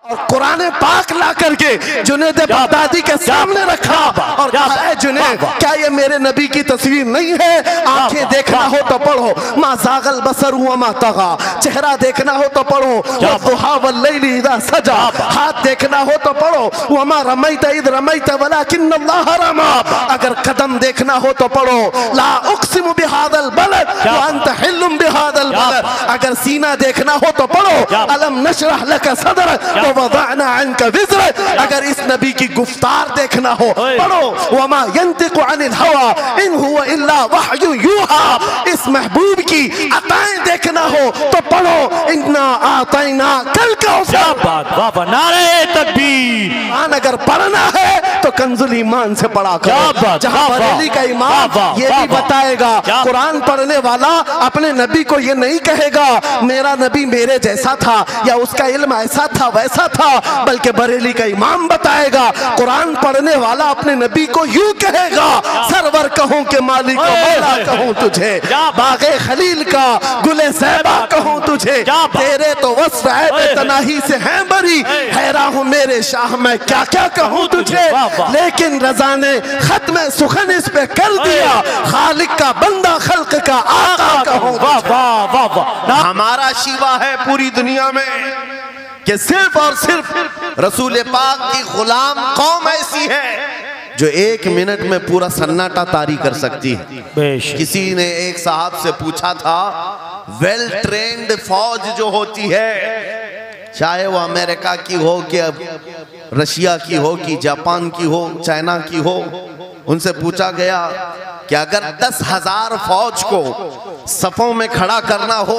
और कुरान पाक ला करके जुनैद बगदादी के सामने रखा और कहा, जुनैद क्या ये मेरे नबी की तस्वीर नहीं है? आंखें देखना हो तो पढ़ो, मा ज़ागल बसर हुआ मा तगा, चेहरा देखना हो तो पढ़ो, वद्दुहा वल्लैलि इज़ा सजा, हाथ देखना हो तो पढ़ो, वमा रमैत इज़ रमैत वलाकिन्नल्लाह रमा, अगर कदम देखना हो तो पढ़ो, ला उक़सिमु बिहादल बलद व अंत हिल्लुम बिहादल बलद, अगर सीना देखना हो तो पढ़ो, अलम नशरह लक सदरक ववदअना अन्का विज़रक, अगर इस नबी की गुफ्तार देखना हो पढ़ो, वमा यंतिकु अनिल हवा इन हुवा इल्ला वहयु यूहा, इस महबूब की अताएं देखना हो तो पढ़ो, इन्ना आतैना कल कौसर, नारे तकबीर। अगर पढ़ना है तो कंजुल ईमान से पढ़ा करो, जहां बरेली का इमाम ये भी बताएगा, कुरान पढ़ने वाला अपने नबी को ये नहीं कहेगा मेरा नबी मेरे जैसा था या उसका इल्म ऐसा था वैसा था, बल्कि बरेली का इमाम बताएगा कुरान पढ़ने वाला अपने नबी को यूं कहेगा, सरवर कहूं के मालिक मौला कहूं तुझे, बागे खलील का गुले ज़ैबा कहूं तुझे, तेरे तो वस्फ़ है तनाही से है बरी, हैरान हूं मेरे शाह मैं क्या क्या कहूं तुझे, लेकिन रज़ा ने खत्म सुखन इस पे कर दिया, खालिक का बंदा खल्क का आका कहूं। हमारा शिवा है पूरी दुनिया में कि सिर्फ और सिर्फ रसूल पाक की गुलाम कौम ऐसी है जो 1 मिनट में पूरा सन्नाटा तारी कर सकती है। किसी ने एक साहब से पूछा था, वेल ट्रेंड फौज जो होती है, चाहे वो अमेरिका की हो कि रशिया की हो कि जापान की हो, चाइना की हो, उनसे पूछा गया कि अगर 10,000 फौज को सफों में खड़ा करना हो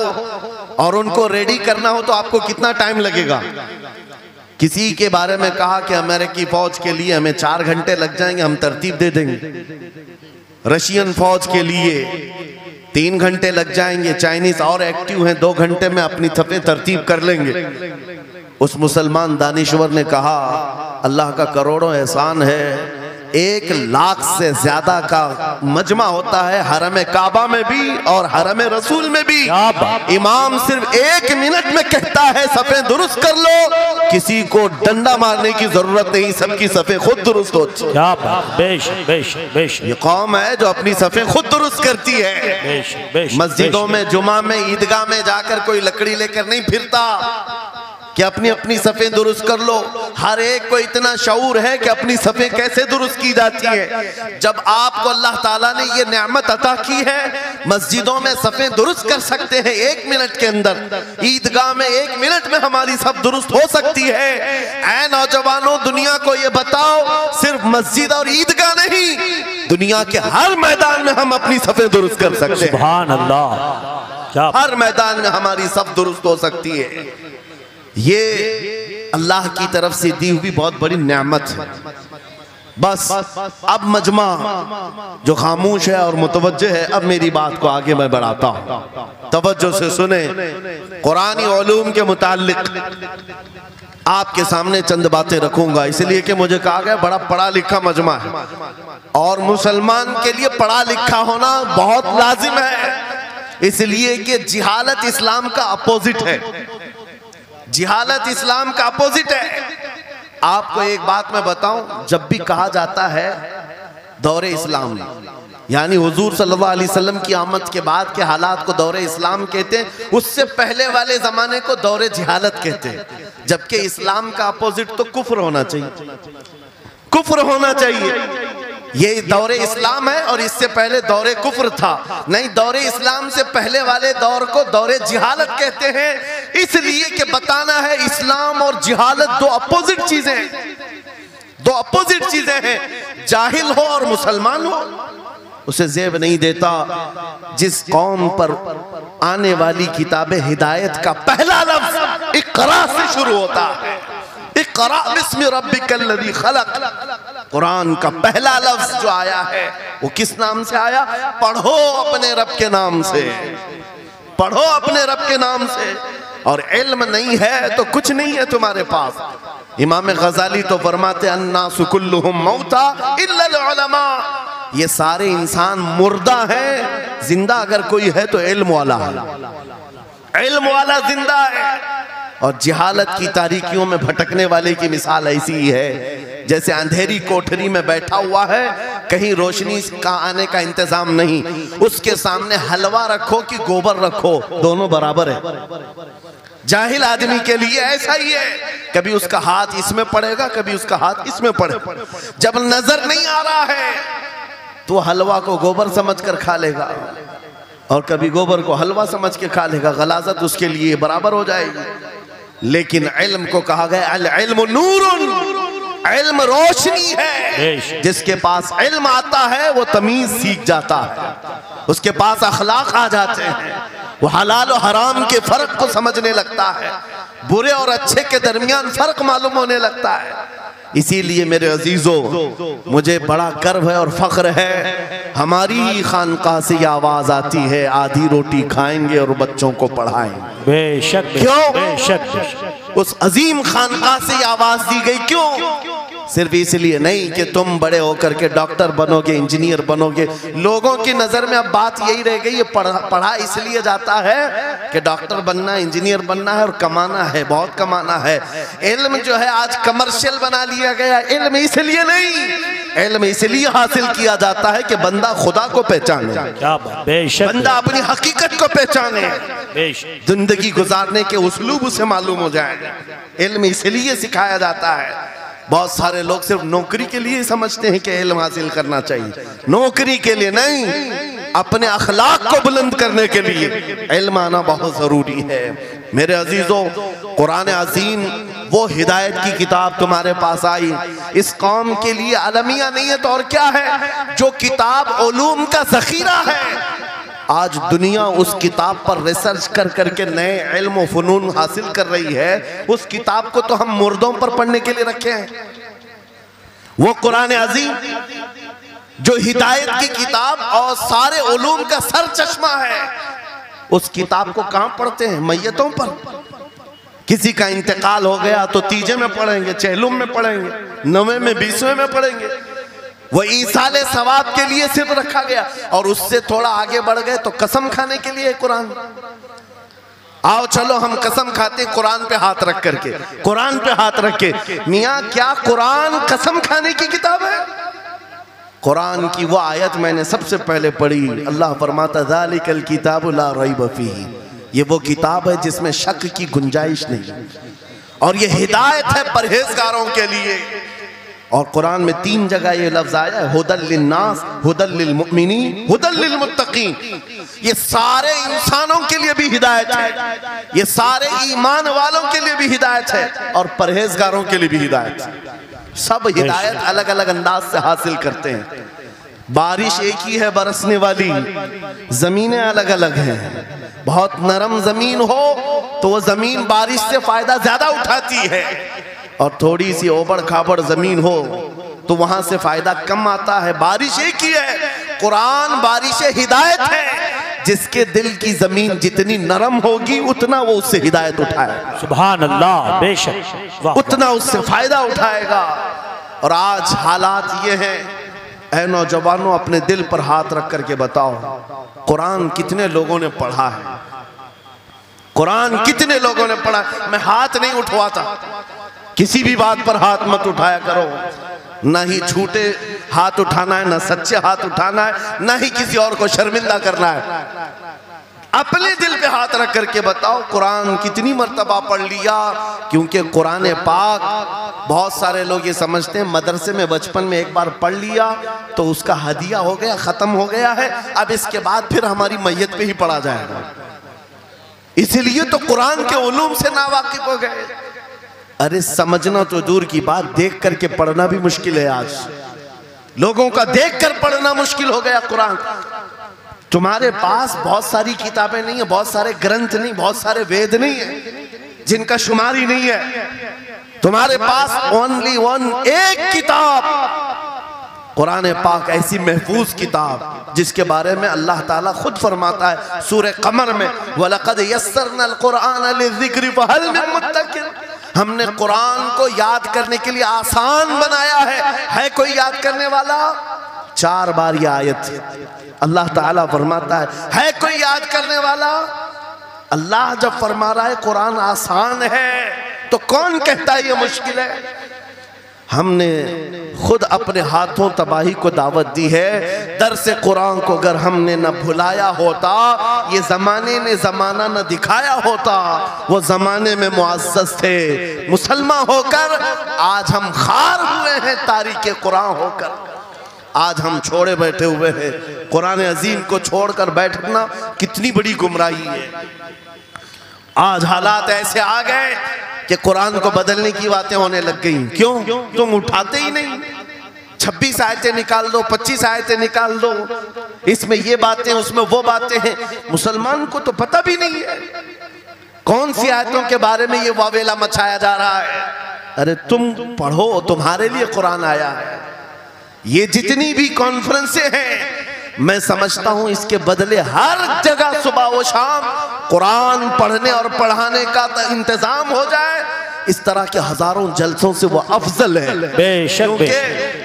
और उनको रेडी करना हो तो आपको कितना टाइम लगेगा? किसी के बारे में कहा कि अमेरिकी फौज के लिए हमें 4 घंटे लग जाएंगे, हम तरतीब दे देंगे। रशियन फौज के लिए 3 घंटे लग जाएंगे, चाइनीज और एक्टिव हैं, 2 घंटे में अपनी थपे तरतीब कर लेंगे। उस मुसलमान दानिश्वर ने कहा, अल्लाह का करोड़ों एहसान है, 1 लाख से ज्यादा का मजमा होता है हरम काबा में भी और हरम रसूल में भी। इमाम सिर्फ 1 मिनट में कहता है सफ़े दुरुस्त कर लो, किसी को डंडा मारने की जरूरत नहीं, सबकी सफ़े खुद दुरुस्त होती है। ये कौम है जो अपनी सफ़े खुद दुरुस्त करती है। मस्जिदों में, जुमा में, ईदगाह में जाकर कोई लकड़ी लेकर नहीं फिरता कि अपनी अपनी सफ़ें दुरुस्त कर लो। हर एक को इतना शऊर है कि अपनी सफ़ें कैसे दुरुस्त की जाती है। जब आपको अल्लाह ताला ने ये नेमत अता की है, मस्जिदों में सफ़ें दुरुस्त कर सकते हैं 1 मिनट के अंदर, ईदगाह में 1 मिनट में हमारी सब दुरुस्त हो सकती है। ऐ नौजवानों, दुनिया को ये बताओ, सिर्फ मस्जिद और ईदगाह नहीं, दुनिया के हर मैदान में हम अपनी सफ़ें दुरुस्त कर सकते हैं। सुभान अल्लाह, हर मैदान में हमारी सब दुरुस्त हो सकती है। ये अल्लाह की तरफ से दी हुई बहुत बड़ी नेमत है। बस अब मजमा जो खामोश है और मुतवज्जे है, अब मेरी बात को आगे मैं बढ़ाता हूँ, तवज्जो से सुने। कुरानी उलूम के मुताल्लिक आपके सामने चंद बातें रखूंगा, इसलिए कि मुझे कहा गया बड़ा पढ़ा लिखा मजमा है और मुसलमान के लिए पढ़ा लिखा होना बहुत लाजिम है, इसलिए कि जिहालत इस्लाम का अपोजिट है। जिहालत इस्लाम का अपोजिट है। आपको एक बात मैं बताऊं, जब भी कहा जाता है दौरे इस्लाम, यानी हुजूर सल्लल्लाहु अलैहि वसल्लम की आमद के बाद के हालात को दौरे इस्लाम कहते हैं, उससे पहले वाले जमाने को दौरे जिहालत कहते हैं। जबकि इस्लाम का अपोजिट तो कुफ्र होना चाहिए, कुफ्र होना चाहिए। ये दौरे इस्लाम है और इससे पहले दौरे कुफ्र था। नहीं, दौरे इस्लाम से पहले वाले दौर को दौरे जिहालत कहते हैं, इसलिए कि बताना है इस्लाम और जिहालत दो अपोजिट चीजें हैं, दो अपोजिट चीजें हैं। जाहिल हो और मुसलमान हो उसे ज़ेब नहीं देता। जिस कौम पर आने वाली किताबे हिदायत का पहला लफ्ज इक़रा से शुरू होता है, इक़रा बिस्मि रब्बिकल्लज़ी खलक़, कुरान का पहला लफ्ज जो आया है वो किस नाम से आया? पढ़ो अपने रब के नाम से, पढ़ो अपने रब के नाम से। और इल्म नहीं है तो कुछ नहीं है तुम्हारे पास। इमाम गजाली तो फरमाते अन्नासु कुल्लुहुम मौता इल्लल उलमा, ये सारे इंसान मुर्दा हैं, जिंदा अगर कोई है तो इल्म वाला है, इल्म वाला जिंदा है। और जिहालत की तारीकियों में भटकने वाले की मिसाल ऐसी ही है जैसे अंधेरी कोठरी में बैठा हुआ है, कहीं रोशनी का आने का इंतजाम नहीं, उसके सामने हलवा रखो कि गोबर रखो, दोनों बराबर है। जाहिल आदमी के लिए ऐसा ही है, कभी उसका हाथ इसमें पड़ेगा, कभी उसका हाथ इसमें पड़ेगा। जब नजर नहीं आ रहा है तो हलवा को गोबर समझकर खा लेगा और कभी गोबर को हलवा समझ के खा लेगा, गलाजत उसके लिए बराबर हो जाएगी। लेकिन इल्म को कहा गया अल इल्म नूरुन, इल्म रोशनी है। जिसके पास इल्म आता है वो तमीज सीख जाता है, उसके पास अखलाक आ जाते हैं, वो हलाल और हराम के फर्क को समझने लगता है, बुरे और अच्छे के दरमियान फर्क मालूम होने लगता है। इसीलिए मेरे अजीजों, मुझे बड़ा गर्व है और फख्र है, हमारी ही खानकाह से यह आवाज आती है, आधी रोटी खाएंगे और बच्चों को पढ़ाएंगे। बेशक। क्यों? बेशक। उस अजीम खानकाह से यह आवाज दी गई, क्यों? सिर्फ इसलिए नहीं कि तुम बड़े होकर के डॉक्टर बनोगे, इंजीनियर बनोगे। लोगों की नजर में अब बात यही रह गई है, पढ़ा इसलिए जाता है कि डॉक्टर बनना, इंजीनियर बनना है और कमाना है, बहुत कमाना है। इल्म जो है आज कमर्शियल बना लिया गया। इल्म इसलिए नहीं, इल्म इसलिए हासिल किया जाता है कि बंदा खुदा को पहचाने, बंदा अपनी हकीकत को पहचाने, जिंदगी गुजारने के उस्लूब उसे मालूम हो जाए। इल्म इसलिए सिखाया जाता है। बहुत सारे लोग सिर्फ नौकरी के लिए समझते हैं कि इल्म हासिल करना चाहिए, नौकरी के लिए नहीं, अपने अखलाक को बुलंद करने के लिए इल्म आना बहुत जरूरी है। मेरे अजीजों, कुरान अज़ीम वो हिदायत की किताब तुम्हारे पास आई, इस कौम के लिए अलमिया नहीं है तो और क्या है, जो किताब उलूम का जखीरा है। आज दुनिया उस किताब पर रिसर्च कर करके नए इल्म फनून हासिल कर रही है। उस किताब को तो हम मुर्दों पर पढ़ने के लिए रखे हैं। वो कुरान अज़ीम जो हिदायत की किताब और सारे उलूम का सर चश्मा है, उस किताब को कहां पढ़ते हैं? मैयतों पर। किसी का इंतकाल हो गया तो तीजे में पढ़ेंगे, चहलुम में पढ़ेंगे, नवे में, 20वें में पढ़ेंगे। वो ईसाले सवाब के लिए सिर्फ रखा गया। और उससे थोड़ा आगे बढ़ गए तो कसम खाने के लिए कुरान। आओ चलो हम कसम खाते कुरान पे हाथ रख करके, कुरान पे हाथ रख के। मियाँ क्या कुरान कसम खाने की किताब है? कुरान की वो आयत मैंने सबसे पहले पढ़ी, अल्लाह फरमाता ज़ालिकल किताबु ला रैब फीही, ये वो किताब है जिसमें शक की गुंजाइश नहीं, और ये हिदायत है परहेजगारों के लिए। और कुरान में 3 जगह ये लफ्ज आया है, हुदल लिन्नास, हुदल लिलमुमिनीन, हुदल लिलमुत्तकीन। ये सारे इंसानों के लिए भी हिदायत है, ये सारे ईमान वालों के लिए भी हिदायत है, और परहेजगारों के लिए भी हिदायत है। सब हिदायत अलग अलग अंदाज से हासिल करते हैं। बारिश एक ही है बरसने वाली, जमीनें अलग अलग हैं। बहुत नरम जमीन हो तो वो जमीन बारिश से फायदा ज्यादा उठाती है, और थोड़ी सी ओबड़ खाबड़ जमीन हो तो वहां से फायदा कम आता है। बारिश एक ही है, कुरान बारिश हिदायत है। जिसके दिल की जमीन जितनी नरम होगी उतना वो उससे हिदायत उठाएगा। सुभान अल्लाह, बेशक, उतना उससे फायदा उठाएगा। और आज हालात ये हैं, ऐ नौजवानों अपने दिल पर हाथ रख करके बताओ, कुरान कितने लोगों ने पढ़ा है? कुरान कितने लोगों ने पढ़ा? मैं हाथ नहीं उठवाता, किसी भी बात पर हाथ मत उठाया करो, ना ही झूठे हाथ उठाना है, ना सच्चे हाथ उठाना है, ना ही किसी और को शर्मिंदा करना है। अपने दिल पे हाथ रख करके बताओ कुरान कितनी मर्तबा पढ़ लिया। क्योंकि कुरान पाक, बहुत सारे लोग ये समझते हैं मदरसे में बचपन में एक बार पढ़ लिया तो उसका हदिया हो गया, खत्म हो गया है, अब इसके बाद फिर हमारी मैयत पे ही पढ़ा जाएगा। इसलिए तो कुरान के उलूम से नावाकिफ हो गए। अरे समझना तो दूर की बात, देख करके पढ़ना भी मुश्किल है। आज लोगों का देख कर पढ़ना मुश्किल हो गया। कुरान तुम्हारे पास बहुत सारी किताबें नहीं है, बहुत सारे ग्रंथ नहीं, बहुत सारे वेद नहीं है जिनका शुमार ही नहीं है। तुम्हारे पास ओनली वन, एक किताब कुरान पाक, ऐसी महफूज किताब जिसके बारे में अल्लाह ताला खुद फरमाता है सूरह कमर में, वलक़द यस्सरनल कुरआन लिज़िक्रि फहल मिन मुद्दकिर। हमने कुरान को याद करने के लिए आसान बनाया है कोई याद करने वाला? 4 बार यह आयत अल्लाह ताला फरमाता है कोई याद करने वाला? अल्लाह जब फरमा रहा है कुरान आसान है तो कौन कहता है ये मुश्किल है? हमने खुद अपने हाथों तबाही को दावत दी है। दर्स कुरान को अगर हमने न भुलाया होता, ये जमाने ने जमाना न दिखाया होता, वो जमाने में मुअज़्ज़ज़ थे। मुसलमान होकर आज हम खार हुए हैं, तारीक़ कुरान होकर आज हम छोड़े बैठे हुए हैं। कुरान अजीम को छोड़कर बैठना कितनी बड़ी गुमराही है। आज हालात ऐसे आ गए कि कुरान को बदलने की बातें होने लग गई। क्यों? तुम उठाते ही नहीं। 26 आयतें निकाल दो, 25 आयतें निकाल दो, इसमें ये बातें उसमें वो बातें हैं। मुसलमान को तो पता भी नहीं है कौन सी आयतों के बारे में ये वावेला मचाया जा रहा है। अरे तुम पढ़ो, तुम्हारे लिए कुरान आया है। ये जितनी भी कॉन्फ्रेंसें हैं, मैं समझता हूं इसके बदले हर जगह सुबह व शाम कुरान पढ़ने और पढ़ाने का इंतजाम हो जाए। इस तरह के हजारों जलसों से वो अफजल है। बेशक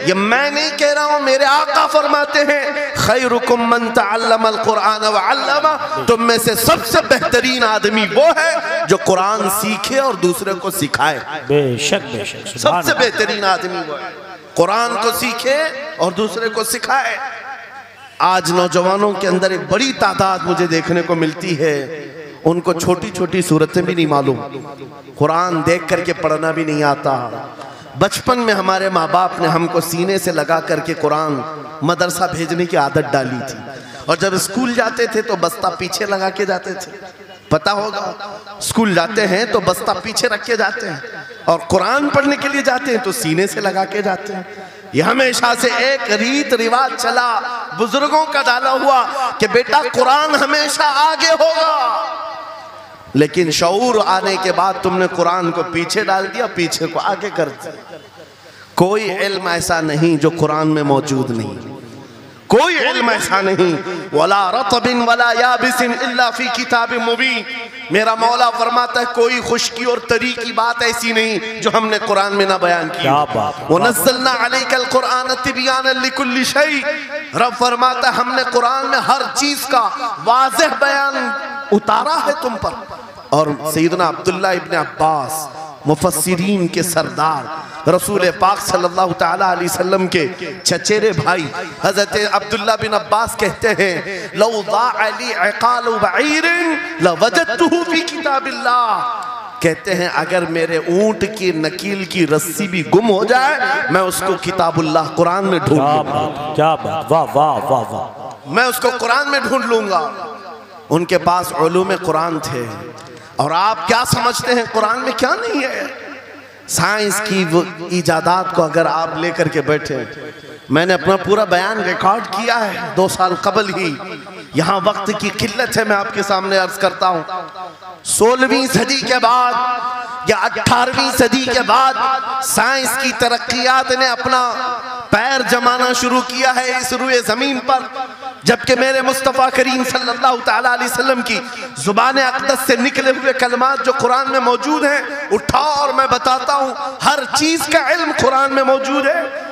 ये मैं नहीं कह रहा हूं, मेरे आका फरमाते हैं खैरुकुम मन तअल्लमल कुरान व अल्लमा। तुम में से सबसे बेहतरीन आदमी वो है जो कुरान सीखे और दूसरे को सिखाए। बेशक बेशक सबसे बेहतरीन आदमी वो है, कुरान को सीखे और दूसरे को सिखाए। आज नौजवानों के अंदर एक बड़ी तादाद मुझे देखने को मिलती है, उनको छोटी छोटी सूरतें भी नहीं मालूम, कुरान देख करके पढ़ना भी नहीं आता। बचपन में हमारे माँ बाप ने हमको सीने से लगा करके कुरान मदरसा भेजने की आदत डाली थी, और जब स्कूल जाते थे तो बस्ता पीछे लगा के जाते थे। पता होगा, स्कूल जाते हैं तो बस्ता पीछे रख के जाते हैं, और कुरान पढ़ने के लिए जाते हैं तो सीने से लगा के जाते हैं। यह हमेशा से एक रीत रिवाज चला, बुजुर्गों का डाला हुआ कि बेटा कुरान हमेशा आगे होगा। लेकिन शऊर आने के बाद तुमने कुरान को पीछे डाल दिया, पीछे को आगे कर दिया। कोई इल्म ऐसा नहीं जो कुरान में मौजूद नहीं, कोई इल्म ऐसा नहीं। वला रतबिन वला याबिसिन इल्ला फी किताबिन मुबीन। मेरा मौला फरमाता है कोई खुश्की और तरी की बात ऐसी नहीं जो हमने कुरान में ना बयान की। वनज़्ज़लना अलैकल कुरान तिबयानन लिकुल्लि शै। रब फरमाता है हमने कुरान में हर चीज का वाज़ेह बयान उतारा है तुम पर। और सैयदना अब्दुल्ला इब्न अब्बास मुफस्सिरीन के सरदार रसूल पाक सल्लल्लाहु तआला अलैहि वसल्लम के चचेरे भाई हजरत अब्दुल्ला बिन अब्बास कहते हैं लौ ज़ाअ ली इक़ालु बईरिन लवजदतुहु फी किताबिल्लाह। कहते हैं अगर मेरे ऊंट की नकील की रस्सी भी गुम हो जाए मैं उसको किताबुल्लाह कुरान में ढूंढ लूंगा। क्या बात, वाह वाह वाह वाह। मैं उसको कुरान में ढूंढ लूंगा। उनके पास उलूम कुरान थे। और आप क्या समझते हैं कुरान में क्या नहीं है? साइंस की वो इजादात को अगर आप लेकर के बैठे, मैंने अपना पूरा बयान रिकॉर्ड किया है 2 साल कबल ही। यहाँ वक्त की किल्लत है, मैं आपके सामने अर्ज करता हूँ 16वीं सदी के बाद या 18वीं सदी के बाद साइंस की तरक्कियात ने अपना पैर जमाना शुरू किया है इस रुए जमीन पर। जबकि मेरे मुस्तफ़ा करीम सल्लल्लाहु तआला अलैहि वसल्लम की ज़ुबान अक़दस से निकले हुए कलमात जो कुरान में मौजूद हैं, उठाओ और मैं बताता हूँ हर चीज़ का इल्म कुरान में मौजूद है।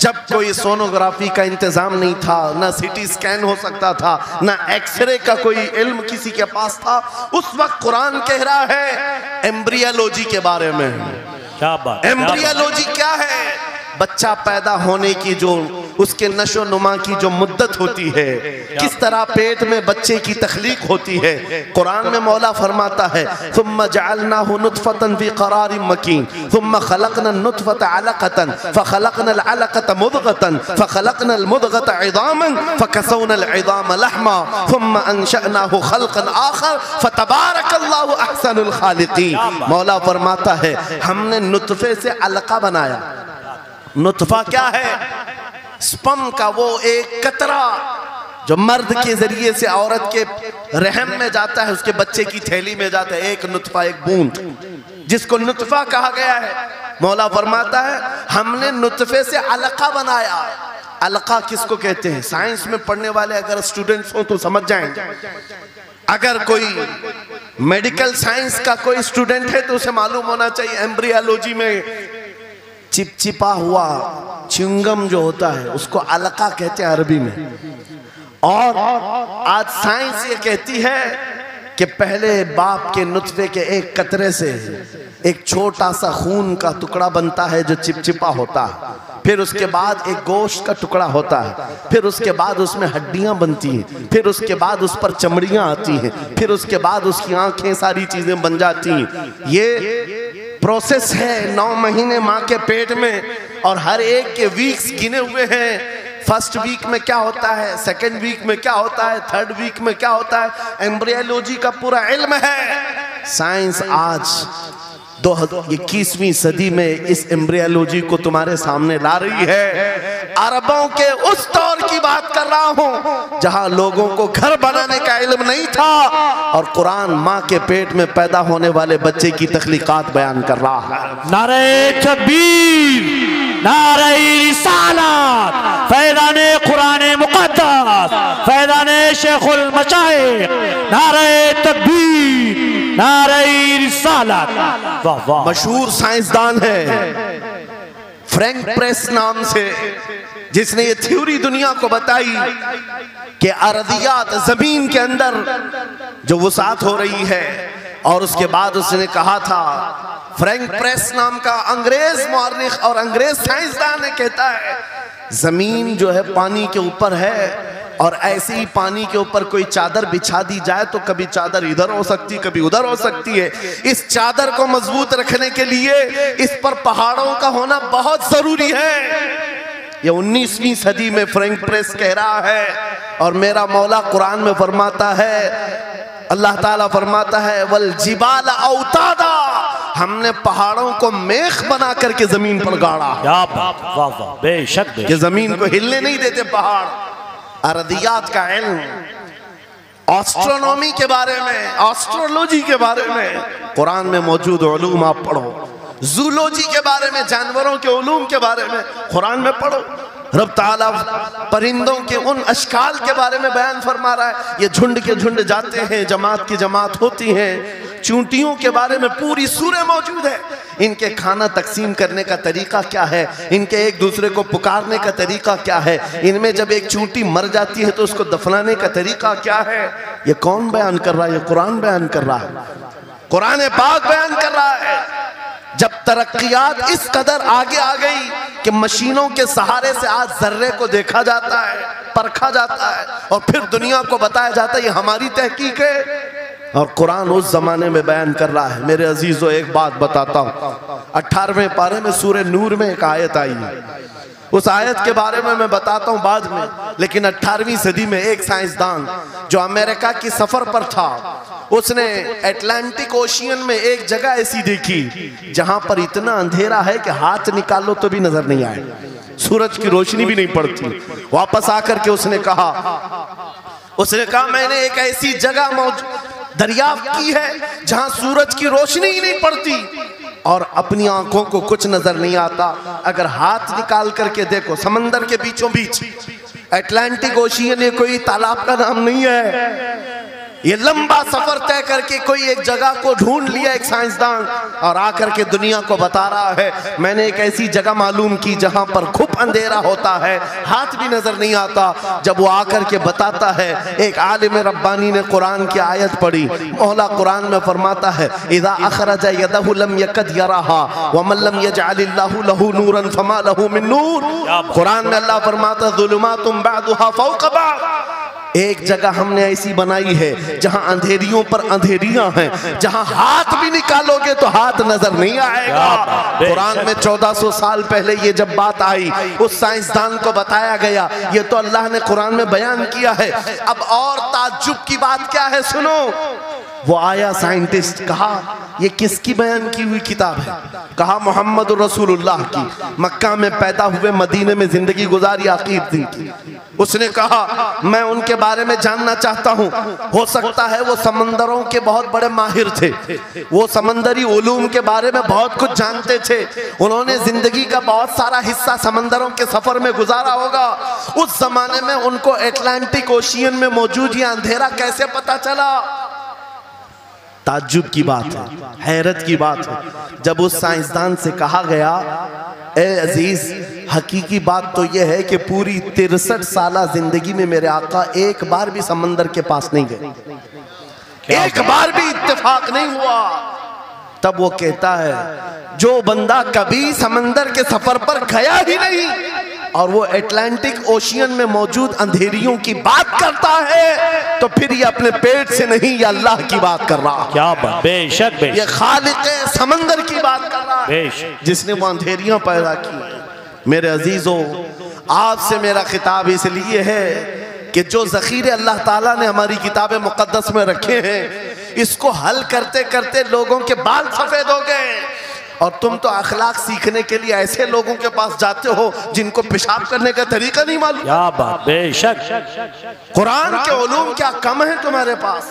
जब कोई सोनोग्राफी का इंतजाम नहीं था, ना सीटी स्कैन हो सकता था, ना एक्सरे का कोई इल्म किसी के पास था, उस वक्त कुरान कह रहा है एम्ब्रियोलॉजी के बारे में। क्या बात। एम्ब्रियोलॉजी क्या है? बच्चा पैदा होने की जो उसके नशो नुमा की जो मुद्दत होती है, किस तरह पेट में बच्चे की तख्लीक होती है। कुरान में मौला फरमाता है सुम्मा जअलनाहु नुतफतन फी क़रारिन मकीन सुम्मा खलक़नल नुतफता अलक़तन फ़खलक़नल अलक़ता मुदग़तन फ़खलक़नल मुदग़ता इज़ामन फ़कसौनल इज़ाम लहमा सुम्मा अंशअनाहु ख़ल्क़न आख़र फ़तबारकल्लाहु अहसनुल ख़ालिक़ीन। मौला फरमाता है हमने नुतफे से अलक़ा बनाया। नुतफा क्या है? स्पर्म का वो एक कतरा जो मर्द के जरिए से औरत के रहम में जाता है, उसके बच्चे की थैली में जाता है, एक नुतफा, एक बूंद, जिसको नुतफा कहा गया है। मौला फरमाता है हमने नुतफे से अलका बनाया। अलका किसको कहते हैं? साइंस में पढ़ने वाले अगर स्टूडेंट्स हो तो समझ जाएंगे। अगर कोई मेडिकल साइंस का कोई स्टूडेंट है तो उसे मालूम होना चाहिए एम्ब्रियोलॉजी में चिपचिपा हुआ च्युइंगम जो होता है उसको अलका कहते हैं अरबी में। और आज साइंस ये कहती है कि पहले बाप के नुतफे के एक कतरे से एक छोटा सा खून का टुकड़ा बनता है जो चिपचिपा होता है, फिर उसके बाद एक गोश्त का टुकड़ा होता है, फिर उसके बाद उसमें हड्डियां बनती हैं, फिर उसके बाद उस पर चमड़ियां आती हैं, फिर उसके बाद उसकी आंखें, सारी चीजें बन जाती हैं। ये प्रोसेस है 9 महीने माँ के पेट में, और हर एक के वीक्स गिने हुए हैं। फर्स्ट वीक में क्या होता है, सेकेंड वीक में क्या होता है, थर्ड वीक में क्या होता है, एम्ब्रियोलॉजी का पूरा इल्म है। साइंस आज 21वीं सदी में इस एम्ब्रियोलॉजी को तुम्हारे सामने ला रही है। अरबों के उस दौर की बात कर रहा हूं जहां लोगों को घर बनाने का इल्म नहीं था, और कुरान माँ के पेट में पैदा होने वाले बच्चे की तख्लीकात बयान कर रहा है। नारे तकबीर, नारे रिसालत, फैज़ाने कुरान मुक़द्दस, फैज़ाने शेखुल मशाइख, नारे तकबीर, नारे रिसालत। वाह वाह। मशहूर साइंसदान है फ्रैंक प्रेस नाम से, जिसने ये थ्योरी दुनिया को बताई कि अर्दियात, जमीन के अंदर जो वसात हो रही है, और उसके बाद उसने कहा था, फ्रैंक प्रेस नाम का अंग्रेज मौर्रिख और अंग्रेज साइंसदान ने कहता है जमीन जो है पानी के ऊपर है, और ऐसे ही पानी के ऊपर कोई चादर बिछा दी जाए तो कभी चादर इधर हो सकती, कभी उधर हो सकती है। इस चादर को मजबूत रखने के लिए इस पर पहाड़ों का होना बहुत जरूरी है। ये 19वीं सदी में फ्रैंक प्रेस कह रहा है, और मेरा मौला कुरान में फरमाता है, अल्लाह ताला फरमाता है, वल जिबाल औतादा, हमने पहाड़ों को मेख बना करके जमीन पर गाड़ा। क्या बात, वाह वाह, बेशक कि जमीन को हिलने नहीं देते पहाड़। अर्दियात का इल्म, एस्ट्रोनॉमी के बारे में, एस्ट्रोलॉजी के बारे में कुरान में मौजूद उलूम आप पढ़ो। जूलॉजी के बारे में, जानवरों के उलूम के बारे में कुरान में पढ़ो। रब ताला परिंदों के उन अशकाल के बारे में बयान फरमा रहा है, ये झुंड के झुंड जाते हैं, जमात की जमात होती हैं। चूंटियों के बारे में पूरी सूरह मौजूद है, इनके खाना तकसीम करने का तरीका क्या है, इनके एक दूसरे को पुकारने का तरीका क्या है, इनमें जब एक चूंटी मर जाती है तो उसको दफनाने का तरीका क्या है। ये कौन बयान कर रहा है? ये कुरान बयान कर रहा है, कुरान पाक बयान कर रहा है। जब तरक्कियात इस कदर आगे आ गई कि मशीनों के सहारे से आज जर्रे को देखा जाता है, परखा जाता है, और फिर दुनिया को बताया जाता है ये हमारी तहकीक है, और कुरान उस जमाने में बयान कर रहा है। मेरे अजीजों, एक बात बताता हूँ, 18वें पारे में सूरह नूर में एक आयत आई है, उस आयत के बारे में मैं बताता हूँ बाद में। लेकिन 18वीं सदी में एक साइंसदान जो अमेरिका की सफर पर था, उसने अटलांटिक ओशियन में एक जगह ऐसी देखी जहां पर इतना अंधेरा है कि हाथ निकालो तो भी नजर नहीं आए, सूरज की रोशनी भी नहीं पड़ती। वापस आकर के उसने कहा मैंने एक ऐसी जगह दरियाफ्त की है जहां सूरज की रोशनी ही नहीं पड़ती और अपनी आंखों को कुछ नजर नहीं आता। अगर हाथ निकाल करके देखो, समंदर के बीचों बीच अटलांटिक ओशियन, ये कोई तालाब का नाम नहीं है। ये लंबा सफर तय करके कोई एक जगह को ढूंढ लिया एक साइंसदान, और आकर के दुनिया को बता रहा है मैंने एक ऐसी जगह मालूम की जहां पर खूब अंधेरा होता है, हाथ भी नजर नहीं आता। जब वो आकर के बताता है, एक आलिम रब्बानी ने कुरान की आयत पढ़ी, मौला कुरान में फरमाता है, इज़ा अखरज यदहु लम यकद यराहा व मन लम यजअलिल्लाहु लहू नूरन फमा लहू मिन नूर। कुरान में अल्लाह फरमाता है, ज़ुलुमातुम बअदुहा फौक़ बअद, एक जगह हमने ऐसी बनाई है जहां अंधेरियों पर अंधेरियां हैं, जहां हाथ भी निकालोगे तो हाथ नजर नहीं आएगा। कुरान में 1400 साल पहले ये जब बात आई, उस साइंसदान को बताया गया, ये तो अल्लाह ने कुरान में बयान किया है। अब और ताज्जुब की बात क्या है, सुनो। वो आया साइंटिस्ट, कहा ये किसकी बयान की हुई किताब है? कहा मोहम्मद रसूलुल्लाह की, मक्का में पैदा हुए, मदीने में जिंदगी गुजारी, आखिर दिन की। उसने कहा मैं उनके बारे में जानना चाहता हूँ, हो सकता है वो समंदरों के बहुत बड़े माहिर थे, वो समंदरी उलूम के बारे में बहुत कुछ जानते थे, उन्होंने जिंदगी का बहुत सारा हिस्सा समंदरों के सफर में गुजारा होगा। उस जमाने में उनको अटलांटिक ओशियन में मौजूद ये अंधेरा कैसे पता चला? ताज्जुब की बात है, हैरत की बात है। जब उस साइंसदान से कहा गया, ए अजीज, हकीकी बात तो यह है कि पूरी 63 साला जिंदगी में मेरे आका एक बार भी समंदर के पास नहीं गए, एक बार भी इत्तेफाक नहीं हुआ। तब वो कहता है जो बंदा कभी समंदर के सफर पर गया ही नहीं और वो अटलांटिक ओशियन में मौजूद अंधेरियों की बात करता है तो फिर ये अपने पेट से नहीं, ये अल्लाह की बात कर रहा। क्या बात, बेशक बेशक, ये खालिक समंदर की बात कर रहा है, बेशक, जिसने वो अंधेरियां पैदा की। मेरे अजीजों, आपसे मेरा खिताब इसलिए है कि जो ज़ख़ीरे अल्लाह ताला ने हमारी किताब मुक़द्दस में रखे हैं, इसको हल करते करते लोगों के बाल सफ़ेद हो गए और तुम तो अखलाक सीखने के लिए ऐसे लोगों के पास जाते हो जिनको पेशाब करने का तरीका नहीं मालूम। क्या बात, बेशक, कुरान के उलूम क्या कम है तुम्हारे पास।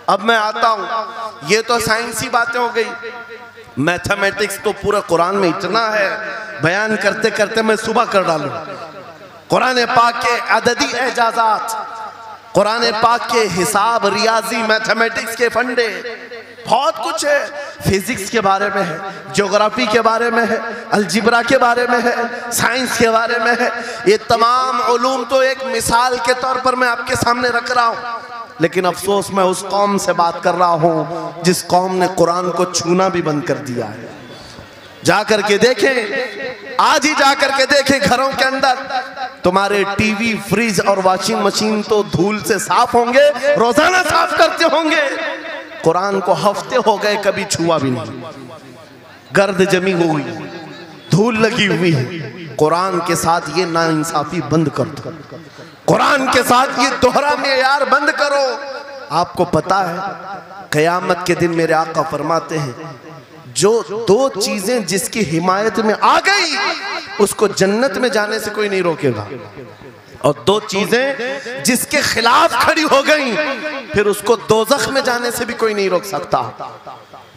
अब मैं आता हूँ, ये तो साइंसी बातें हो गई, मैथमेटिक्स तो पूरा कुरान में इतना है, बयान करते करते मैं सुबह कर डालूं। कुरान पाक के अददी एजाजात, कुरान पाक के हिसाब, रियाजी, मैथमेटिक्स के फंडे, बहुत कुछ है। फिजिक्स के बारे में है, ज्योग्राफी के बारे में है, अलजिब्रा के बारे में है, साइंस के बारे में है। ये तमाम उलूम तो एक मिसाल के तौर पर मैं आपके सामने रख रहा हूँ, लेकिन अफसोस मैं उस कौम से बात कर रहा हूँ जिस कौम ने कुरान को छूना भी बंद कर दिया है। जाकर के देखें, आज ही जाकर के देखें, घरों के अंदर तुम्हारे टीवी, फ्रिज और वॉशिंग मशीन तो धूल से साफ होंगे, रोजाना साफ करते होंगे, कुरान को हफ्ते हो गए कभी छुआ भी नहीं। गर्द जमी हुई, धूल लगी हुई है। कुरान के साथ ये नाइंसाफी बंद कर दो, कुरान के साथ ये दोहरा मेयार बंद करो। आपको पता है क़यामत के दिन मेरे आका फरमाते हैं जो दो चीजें जिसकी हिमायत में आ गई उसको जन्नत में जाने से कोई नहीं रोकेगा, और दो चीजें जिसके खिलाफ खड़ी हो गई फिर उसको दोज़ख में जाने से भी कोई नहीं रोक सकता।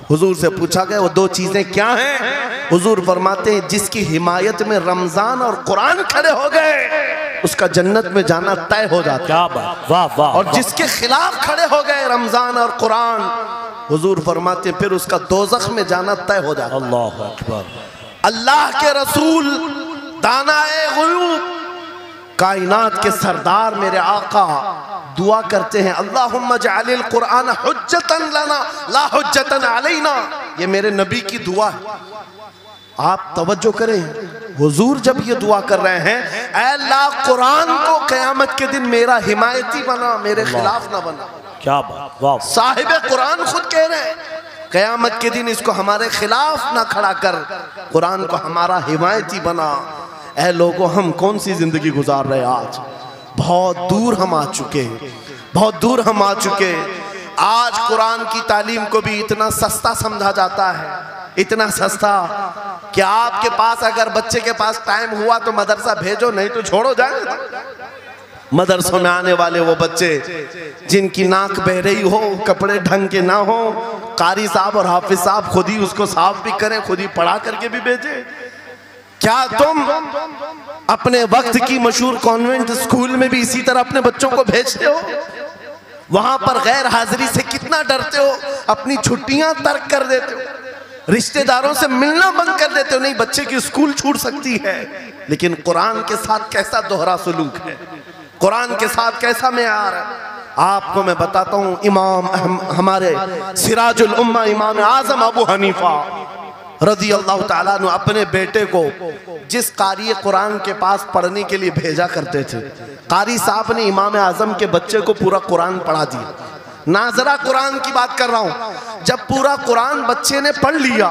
हुजूर से पूछा गया वो दो चीजें क्या हैं? हुजूर फरमाते हैं जिसकी हिमायत में रमजान और कुरान खड़े हो गए उसका जन्नत में जाना तय हो जाता है। क्या बात, वाह वाह। और जिसके खिलाफ खड़े हो गए रमजान और कुरान, हुजूर फरमाते हैं फिर उसका दोज़ख में जाना तय हो जाता है। अल्लाह अकबर। अल्लाह के रसूल, दानाए ग़ुयूब, कायनात के सरदार मेरे आका दुआ करते हैं अल्लाहुम्मा जअलिल कुरान हुज्जतन लना ला हुज्जतन अलैना। ये मेरे नबी की दुआ है। आप तवज्जो करें, हुजूर जब ये दुआ कर रहे हैं, ऐ अल्लाह कुरान को क़यामत के दिन मेरा हिमायती बना, मेरे खिलाफ ना बना। क्या बात, वाह। साहिब कुरान खुद कह रहे हैं क़यामत के दिन इसको हमारे खिलाफ ना खड़ा कर, कुरान को हमारा हिमायती बना। ऐ लोगों, हम कौन सी जिंदगी गुजार रहे हैं आज? बहुत दूर हम आ चुके हैं, बहुत दूर हम आ चुके हैं। आज कुरान की तालीम को भी इतना सस्ता समझा जाता है, इतना सस्ता कि आपके पास अगर बच्चे के पास टाइम हुआ तो मदरसा भेजो, नहीं तो छोड़ो जाए। मदरसों में आने वाले वो बच्चे जिनकी नाक बह रही हो, कपड़े ढंग के ना हो, कारी साहब और हाफिज साहब खुद ही उसको साफ भी करें, खुद ही पढ़ा करके भी भेजे। क्या तुम अपने वक्त की मशहूर कॉन्वेंट स्कूल में भी इसी तरह अपने बच्चों को भेजते हो? वहां पर गैर हाजिरी से कितना डरते हो, अपनी छुट्टियां तर्क कर देते हो, रिश्तेदारों से मिलना बंद कर देते हो। नहीं, बच्चे की स्कूल छूट सकती है, लेकिन कुरान के साथ कैसा दोहरा सलूक है, कुरान के साथ कैसा मेयार है। आपको मैं बताता हूँ, इमाम हमारे सिराजुल उम्मा इमाम आजम अबू हनीफा रज़ी अल्लाह ताला अन्हु अपने बेटे को जिस कारी कुरान के पास पढ़ने के लिए भेजा करते थे, कारी साहब ने इमाम आजम के बच्चे को पूरा कुरान पढ़ा दिया। नाजरा कुरान की बात कर रहा हूँ। जब पूरा कुरान बच्चे ने पढ़ लिया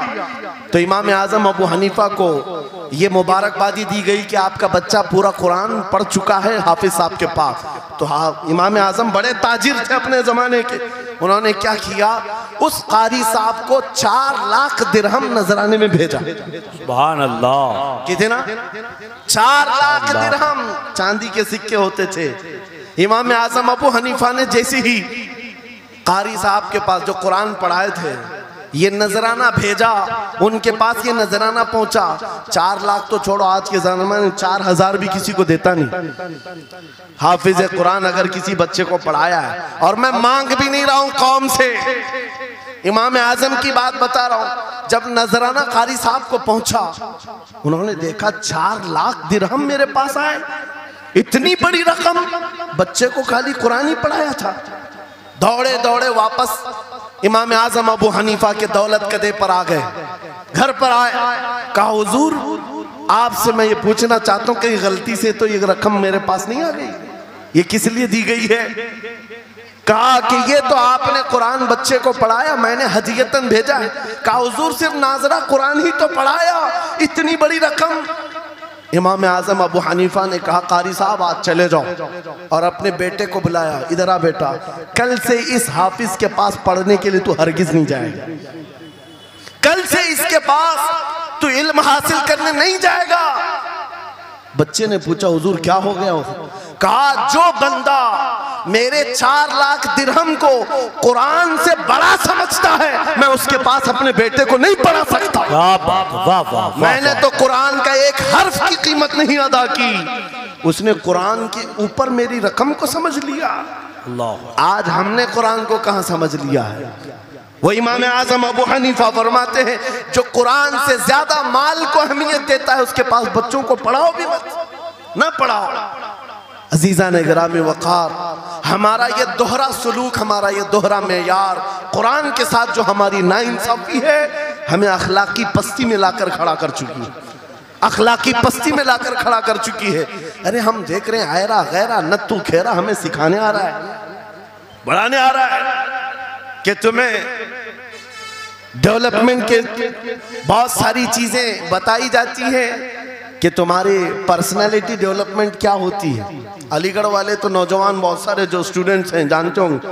तो इमाम आजम अबू हनीफा को ये मुबारकबादी दी गई कि आपका बच्चा पूरा कुरान पढ़ चुका है हाफिज साहब के पास। तो हाँ, इमाम आजम बड़े ताजिर थे अपने ज़माने के। उन्होंने क्या किया, उस कारी साहब को 4 लाख दिरहम नजराने में भेजा। सुभान अल्लाह। कितना? 4 लाख दिरहम चांदी के सिक्के होते थे। इमाम आजम अबू हनीफा ने जैसे ही कारी साहब के पास जो कुरान पढ़ाए थे ये नजराना भेजा, उनके पास ये नजराना पहुंचा। 4 लाख तो छोड़ो, आज के ज़माने में 4000 भी किसी को देता नहीं। हाफिज कुरान अगर किसी बच्चे को पढ़ाया है, और मैं मांग भी नहीं रहा हूं कौम से, इमाम आजम की बात बता रहा हूं। जब नजराना कारी साहब को पहुंचा, उन्होंने देखा 4 लाख दिरहम मेरे पास आए, इतनी बड़ी रकम। बच्चे को खाली कुरान ही पढ़ाया था, दौड़े दौड़े वापस इमाम आजम अबू हनीफा के दौलत कदे पर आ गए। घर पर आए, कहा हुजूर आपसे मैं ये पूछना चाहता हूँ कि गलती से तो ये रकम मेरे पास नहीं आ गई, ये किस लिए दी गई है? कहा कि ये तो आपने कुरान बच्चे को पढ़ाया, मैंने हदियतन भेजा है। कहा हुजूर सिर्फ नाजरा कुरान ही तो पढ़ाया, इतनी बड़ी रकम। इमाम आजम अबू हनीफा ने कहा कारी साहब आज चले जाओ, और अपने बेटे को बुलाया, इधर आ बेटा, कल से इस हाफिज के पास पढ़ने के लिए तू हरगिज नहीं जाएगा, कल से इसके पास तू इल्म हासिल करने नहीं जाएगा। बच्चे ने पूछा हुजूर क्या हो गया? कहा जो बंदा मेरे 4 लाख दिरहम को कुरान से बड़ा समझता है, मैं उसके पास अपने बेटे को नहीं पढ़ा सकता। वाह वाह वाह वाह। मैंने तो कुरान का एक हर्फ की कीमत नहीं अदा की, उसने कुरान के ऊपर मेरी रकम को समझ लिया। अल्लाह। आज हमने कुरान को कहां समझ लिया है? वो इमाम आजम अबू हनीफा फरमाते हैं जो कुरान से ज्यादा माल को अहमियत देता है उसके पास बच्चों को पढ़ाओ भी मत, ना पढ़ाओ। अजीजा ने गिरामी वक़ार, हमारा ये दोहरा सलूक, हमारा ये दोहरा मेयार कुरान के साथ जो हमारी नाइंसाफी है, हमें अखलाकी पस्ती में लाकर खड़ा कर चुकी है, अखलाकी पस्ती में लाकर खड़ा कर चुकी है। अरे हम देख रहे हैं आयरा गैरा नत्तू खेरा हमें सिखाने आ रहा है, बढ़ाने आ रहा है कि तुम्हें डेवलपमेंट के बहुत सारी चीजें बताई जाती हैं कि तुम्हारी पर्सनालिटी डेवलपमेंट क्या होती है। अलीगढ़ वाले तो नौजवान बहुत सारे जो स्टूडेंट्स हैं जानते होंगे,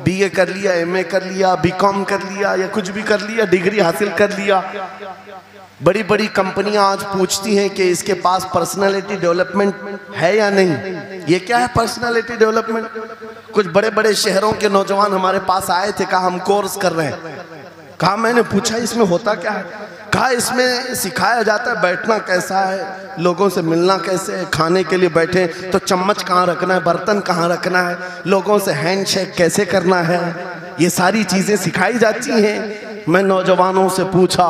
बीए कर लिया, एमए कर लिया, बीकॉम कर लिया या कुछ भी कर लिया, डिग्री हासिल कर लिया। बड़ी बड़ी कंपनियां आज पूछती हैं कि इसके पास पर्सनालिटी डेवलपमेंट है या नहीं। ये क्या है पर्सनालिटी डेवलपमेंट? कुछ बड़े बड़े शहरों के नौजवान हमारे पास आए थे, कहा हम कोर्स कर रहे हैं। कहा मैंने पूछा इसमें होता क्या है? कहा इसमें सिखाया जाता है बैठना कैसा है, लोगों से मिलना कैसे है, खाने के लिए बैठे तो चम्मच कहाँ रखना है, बर्तन कहाँ रखना है, लोगों से हैंडशेक कैसे करना है, ये सारी चीज़ें सिखाई जाती हैं। मैं नौजवानों से पूछा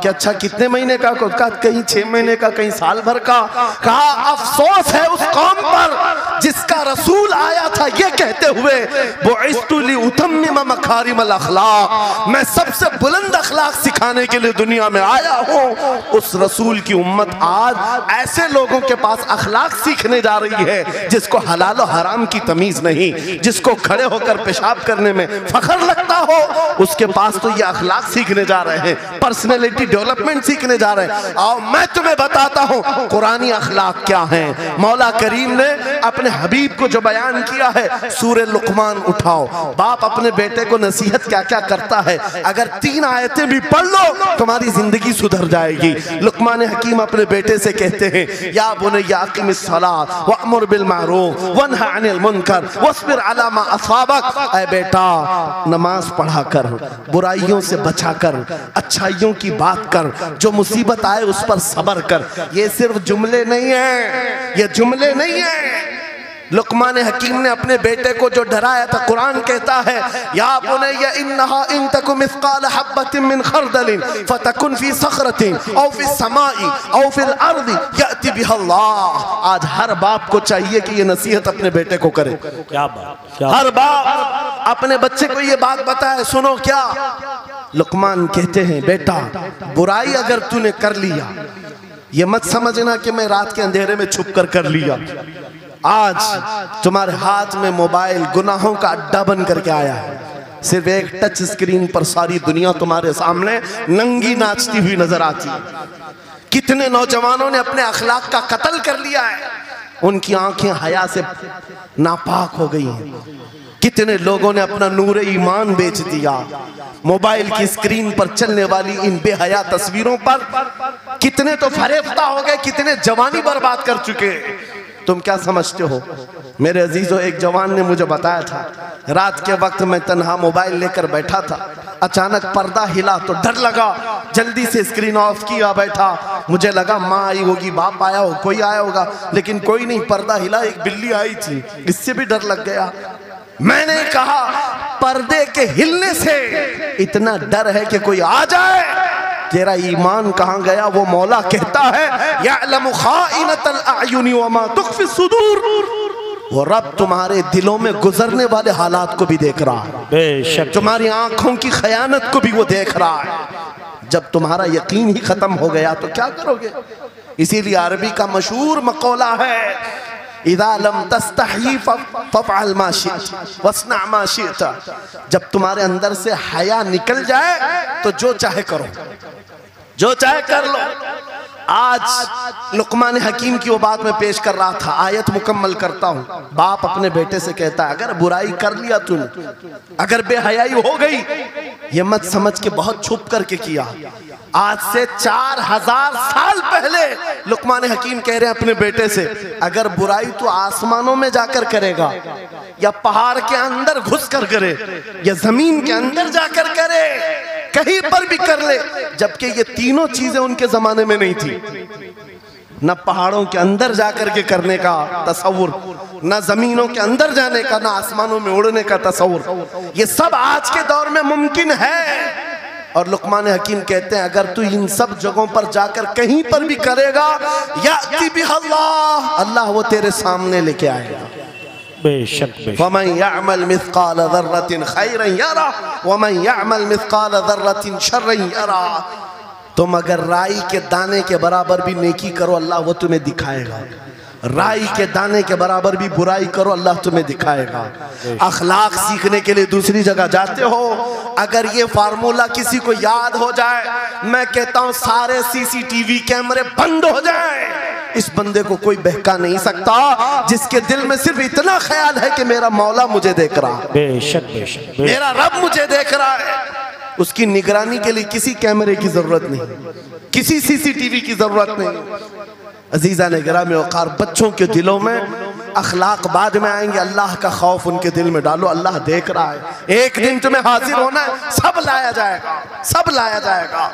कि अच्छा कितने महीने का? कहा कहीं 6 महीने का, कहीं साल भर का। कहा अफसोस है उस कौम पर जिसका रसूल आया था ये कहते हुए बुइस्तु लिउतम्मिम मकारिमल अखलाक, मैं सबसे बुलंद अखलाक सिखाने के लिए दुनिया में आया हूँ। उस रसूल की उम्मत आज ऐसे लोगों के पास अखलाक सीखने जा रही है जिसको हलाल और हराम की तमीज नहीं, जिसको खड़े होकर पेशाब करने में फख्र लगता हो, उसके पास तो ये अखलाक सीखने जा रहे हैं, पर्सनैलिटी डेवलपमेंट सीखने जा रहे हैं। और मैं तुम्हें बताता हूं कुरानी अखलाक क्या हैं। मौला करीम ने अपने हबीब को जो बयान किया है, सूरह लुकमान उठाओ, बाप अपने बेटे को नसीहत क्या क्या करता है, अगर 3 आयतें भी पढ़ लो तुम्हारी जिंदगी सुधर जाएगी। लुकमान हकीम अपने बेटे से कहते हैं या बुनय्या अक़िमिस सलात वअमुर बिल मारूफ वन्हा अनिल मुनकर वस्बिर अला मा असाबक, ऐ बेटा नमाज पढ़ा कर, बुराइयों से बचा कर, अच्छाइयों की बात कर, जो मुसीबत आए उस पर सब्र कर। ये सिर्फ जुमले नहीं है, ये जुमले नहीं है। लुकमान हकीम ने अपने बेटे को जो डराया था, कुरान कहता है या बुनय्या इन्नहा इन तकु मिस्काल हब्बतिन मिन खरदलिन फतकुन फी सखरतिन औ फी समाई औ फिल अर्दी याति बिहल्लाह। आज हर बाप को चाहिए कि ये नसीहत अपने बेटे को करे। क्या बात, हर बाप अपने बच्चे को ये बात बताए, सुनो क्या लुकमान कहते हैं, बेटा बुराई अगर तूने कर लिया, ये मत समझना कि मैं रात के अंधेरे में छुप कर लिया। आज तुम्हारे हाथ में मोबाइल गुनाहों का अड्डा बन करके आया है, सिर्फ एक टच स्क्रीन पर सारी दुनिया तुम्हारे सामने नंगी नाचती हुई नजर आती है। कितने नौजवानों ने अपने अखलाक का कत्ल कर लिया है, उनकी आंखें हया से नापाक हो गई हैं। कितने लोगों ने अपना नूर ईमान बेच दिया मोबाइल की स्क्रीन पर चलने वाली इन बेहया तस्वीरों पर। कितने तो फरेफ्ता हो गए, कितने जवानी बर्बाद कर चुके। तुम क्या समझते हो? मेरे अजीजों, एक जवान ने मुझे बताया था, रात के वक्त मैं तन्हा मोबाइल लेकर बैठा था, अचानक पर्दा हिला तो डर लगा, जल्दी से स्क्रीन ऑफ किया, बैठा। मुझे लगा माँ आई होगी, बाप आया हो, कोई आया होगा, लेकिन कोई नहीं। पर्दा हिला, एक बिल्ली आई थी, इससे भी डर लग गया। मैंने कहा पर्दे के हिलने से इतना डर है कि कोई आ जाए, तेरा ईमान कहाँ गया? वो मौला कहता है यअलमु खाइनतल अयुनि व मा तुख्फी सुदूर। वो रब तुम्हारे दिलों में गुजरने वाले हालात को भी देख रहा है, बेशक तुम्हारी आंखों की खयानत को भी वो देख रहा है। जब तुम्हारा यकीन ही खत्म हो गया तो क्या करोगे? इसीलिए अरबी का मशहूर मकौला है, इज़ा लम तस्तही फफ़अल मा शिअत वस्ना मा शिअत। जब तुम्हारे अंदर से हया निकल जाए तो जो चाहे करो, जो चाहे कर लो। आज लुकमान हकीम की वो बात मैं पेश कर रहा था, आयत मुकम्मल करता हूँ। बाप अपने बेटे से कहता है, अगर बुराई कर लिया तूने, अगर बेहयाई हो गई, ये मत समझ के बहुत छुप करके किया। आज से 4000 साल पहले लुकमान हकीम कह रहे हैं अपने बेटे से, अगर बुराई तो आसमानों में जाकर करेगा, या पहाड़ के अंदर घुस कर करे, या जमीन के अंदर जाकर करे, कहीं पर भी कर ले। जबकि ये तीनों चीजें उनके जमाने में नहीं थी, न पहाड़ों के अंदर जाकर के करने का तसव्वुर, न जमीनों के अंदर जाने का, न आसमानों में उड़ने का तसव्वुर। ये सब आज के दौर में मुमकिन है। और लुकमान हकीम कहते हैं, अगर तू इन सब जगहों पर जाकर कहीं पर भी करेगा, याती बिहल्लाह, अल्लाह वो तेरे सामने लेके आएगा। बेशक बेशक। फमन यअमल मिस्काल ज़र्रतिन खैरन यरा वमन यअमल मिस्काल ज़र्रतिन शर्रन यरा। तुम अगर राई के दाने के बराबर भी नेकी करो, अल्लाह वो तुम्हें दिखाएगा। राई के दाने के बराबर भी बुराई करो, अल्लाह तुम्हें दिखाएगा। अखलाक सीखने के लिए दूसरी जगह जाते हो, अगर ये फार्मूला किसी को याद हो जाए, मैं कहता हूं सारे सीसीटीवी कैमरे बंद हो जाए, इस बंदे को कोई बहका नहीं सकता, जिसके दिल में सिर्फ इतना ख्याल है कि मेरा मौला मुझे देख रहा है, बेशक बेशक, मेरा रब मुझे देख रहा है। उसकी निगरानी के लिए किसी कैमरे की जरूरत नहीं, किसी सीसीटीवी की जरूरत नहीं। अजीजा ने गिरामी वक़ार, बच्चों के दिलों में अखलाक बाद में आएंगे, अल्लाह का खौफ उनके दिल में डालो। अल्लाह देख रहा है, एक दिन तुम्हें हाजिर होना है, सब लाया जाएगा, सब लाया जाएगा।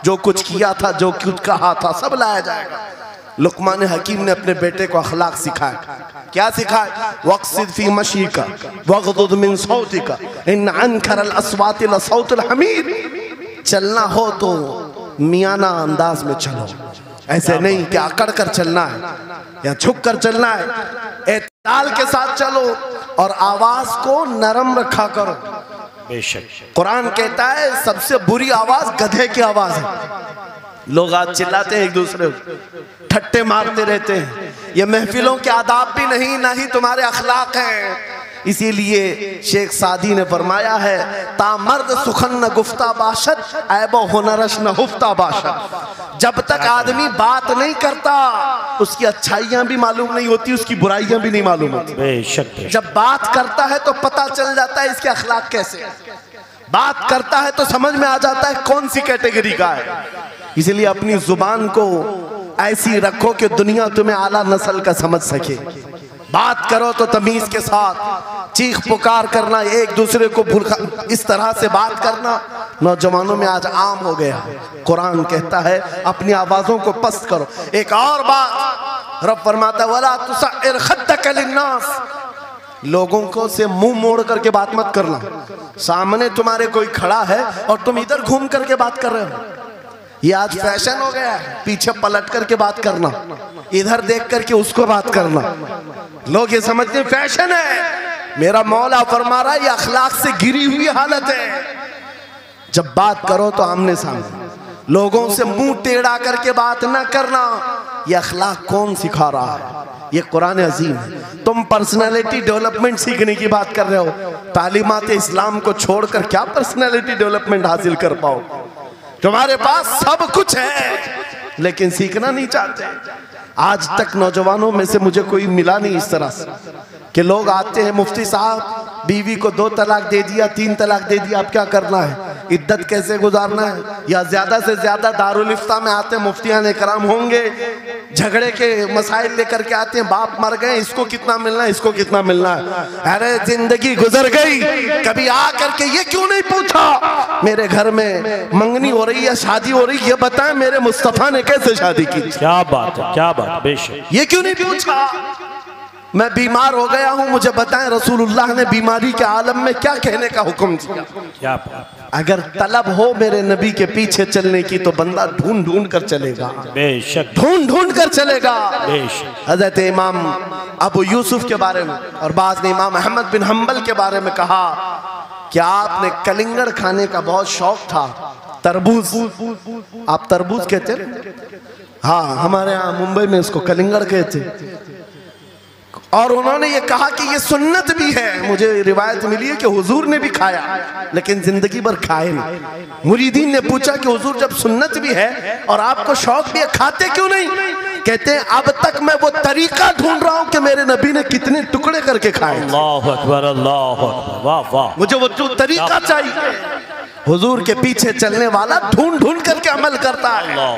जो कुछ किया था, जो कुछ कहा था, सब लाया जाएगा। लुकमान हकीम ने अपने बेटे को अखलाक सिखाया। क्या सिखाया? वक़्सिद फी मशीका वग़्दुद मिन सौतिका इन अनकरल अस्वाति लसौतुल हमीर। चलना हो तो मियाना अंदाज में चलो, ऐसे नहीं कि अकड़ कर चलना है या झुक कर चलना है। एतदाल के साथ चलो और आवाज को नरम रखा करो। बेशक। कुरान कहता है सबसे बुरी आवाज गधे की आवाज है। लोग आज चिल्लाते हैं एक दूसरे को, ठट्टे मारते रहते हैं। ये महफिलों के आदाब भी नहीं, ना ही तुम्हारे अखलाक हैं। इसीलिए शेख सादी ने फरमाया है, तामर्द सुखन न गुफ्ता बाशत ऐबो हुनरश न हुफ्ता बाशत। जब तक आदमी बात नहीं करता, उसकी अच्छाइयां भी मालूम नहीं होती, उसकी बुराइयां भी नहीं मालूम होती। बेशक। जब बात करता है तो पता चल जाता है इसके अखलाक कैसे। बात करता है तो समझ में आ जाता है कौन सी कैटेगरी का है। इसलिए अपनी जुबान को ऐसी रखो कि दुनिया तुम्हें आला नस्ल का समझ सके। बात करो तो तमीज के साथ, चीख पुकार करना, एक दूसरे को इस तरह से बात करना नौजवानों में आज आम हो गया। कुरान कहता है अपनी आवाजों को पस्त करो। एक और बात रब फरमाता है, वला तुसइर खद्दक लिन्नास, लोगों को से मुंह मोड़ करके बात मत करना। सामने तुम्हारे कोई खड़ा है और तुम इधर घूम करके बात कर रहे हो, ये आज फैशन हो गया है। पीछे पलट करके बात करना, इधर देख करके उसको बात करना, लोग ये समझते हैं फैशन है। मेरा मौला फरमा रहा है ये अखलाक से गिरी हुई हालत है। जब बात करो तो आमने सामने, लोगों से मुंह टेढ़ा करके बात ना करना। ये अखलाक कौन सिखा रहा है? ये कुरान अजीम है। तुम पर्सनालिटी डेवलपमेंट सीखने की बात कर रहे हो, तालीमात इस्लाम को छोड़कर क्या पर्सनालिटी डेवलपमेंट हासिल कर पाओ? तुम्हारे पास सब कुछ है लेकिन सीखना नहीं चाहते। आज तक नौजवानों में से मुझे कोई मिला नहीं इस तरह से कि लोग आते हैं, मुफ्ती साहब बीवी को 2 तलाक दे दिया, 3 तलाक दे दिया, अब क्या करना है, इद्दत कैसे गुजारना है? या ज्यादा से ज्यादा दारुल इफ्ता में आते हैं, मुफ्तियान इकराम होंगे, झगड़े के मसाइल लेकर के आते हैं, बाप मर गए, इसको कितना मिलना है, इसको कितना मिलना है। अरे जिंदगी गुजर गई, कभी आ करके ये क्यों नहीं पूछा मेरे घर में मंगनी हो रही है, शादी हो रही है, ये बताएं मेरे मुस्तफा ने कैसे शादी की? क्या बात है, क्या बात। बेशक। ये क्यों नहीं पूछा? मैं बीमार हो गया हूं, मुझे बताएं रसूलुल्लाह ने बीमारी के आलम में क्या कहने का हुक्म दिया? क्या बात। अगर तलब हो मेरे नबी के पीछे चलने की तो बंदा ढूंढ ढूंढ कर चलेगा। बेशक। ढूंढ ढूंढ कर चलेगा। बेशक। हजरत इमाम अबू यूसुफ के बारे में और बाज़ ने इमाम अहमद बिन हम्बल के बारे में कहा कि आपने कलिंगड़ खाने का बहुत शौक था। तरबूज, आप तरबूज कहते हैं? हाँ, हमारे यहाँ मुंबई में इसको कलिंगड़ कहते। और उन्होंने ये कहा कि ये सुन्नत भी है। मुझे रिवायत मिली है कि हुजूर ने भी खाया, लेकिन जिंदगी भर खाए नहीं। मुरीदीन ने पूछा कि हुजूर जब सुन्नत भी है और आपको शौक भी है, खाते क्यों नहीं? कहते हैं अब तक मैं वो तरीका ढूंढ रहा हूं कि मेरे नबी ने कितने टुकड़े करके खाए। अल्लाह अकबर, अल्लाह अकबर, वाह वाह। मुझे वो जो तरीका चाहिए। हुजूर के पीछे चलने वाला ढूंढ ढूंढ करके अमल करता है।